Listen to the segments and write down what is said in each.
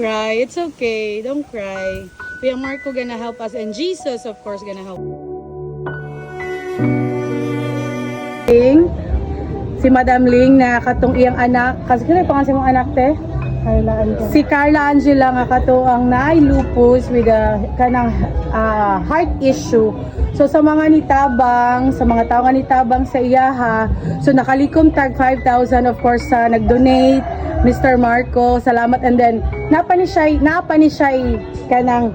cry. It's okay. Don't cry. Kuya Marco gonna help us and Jesus of course gonna help. Si Madam Ling na katong iyang anak, kasi kaya pangasin mong anak te? Carla Angela. Si Carla Angela nga katuang naay lupus with a kanang heart issue. So sa mga nitabang, sa mga tao nga nitabang sa iyaha, so nakalikom tag 5,000 of course sa nag-donate Mr. Marco, salamat. And then napa ni siya kanang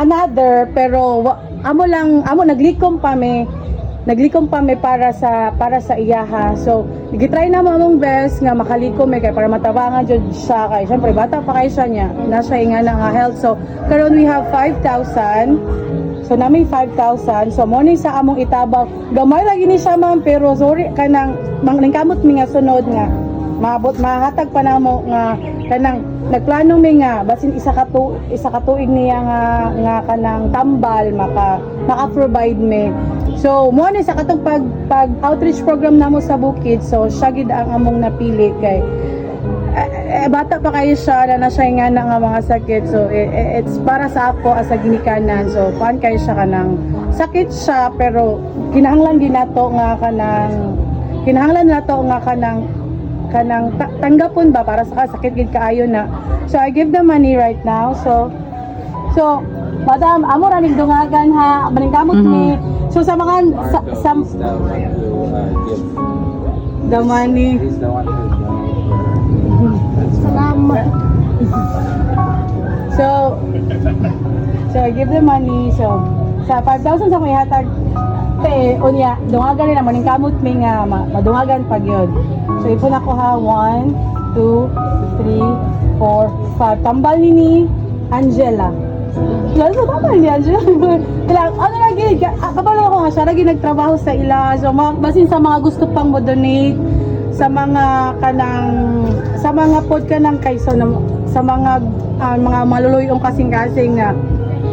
another pero amo naglikom pa mi para sa iyaha. So gitry na mamong best nga makalikom kay para matabangan jud siya kay syempre bata pa kay siya niya na siya nga nga health. So karon we have 5,000. So nami 5,000. So mo ni sa among itabaw. Gamay lagi ni siya ma'am pero sorry kanang ningkamot mi nga sunod nga mahatag pa namo nga kanang nagplano mi nga basin isa ka tuig niya nga kanang tambal maka-provide mi. So mo ni sa katong pag outreach program namo sa bukid, so siya gid ang among napili kay bata pa kayo siya na siya nga nga mga sakit. So it's para sa ako as a ginikanan. So kuan kayo siya kanang sakit siya pero kinahanglan ginato nga kanang tanggapon ba para sa sakit gid kaayo na. So I give the money right now. So madam, amo ra ning dungagan ha, maningkamot ni. So sa mga the money. Salamat. So I give the money. So sa 5,000 sa kuya hatag te unya dungagan nila maningkamot mi nga madungagan pag yun. So ipon ako ha 1 2 3 4 5 tambal ni Angela. Yan sa tambal ni Angela. Ilang ano lagi kapalo ako nga siya lagi nagtrabaho sa ila. So basin sa mga gusto pang mo donate sa mga pod kanang kaysa sa mga maluluyong kasing-kasing nga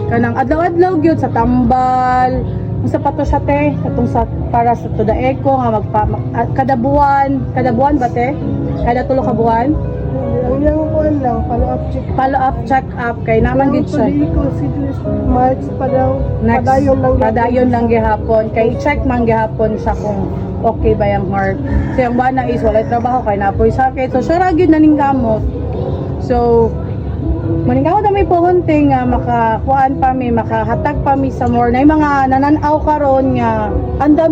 kanang adlaw-adlaw gyud sa tambal sa pato siya te katong sa para sa tuda eco nga kada buwan ba te kada tulo ka buwan Ang buwan lang follow up check up kay naman gid siya March pa daw. next padayon lang gihapon kay check man gihapon sa kung okay ba yung heart. So yung bana is walay trabaho kay napoy sakit. So siya ra gyud naningkamot. So maningkamot na may puhunting nga makakuan pa mi makahatag pa mi sa more na mga nananaw karon nga andam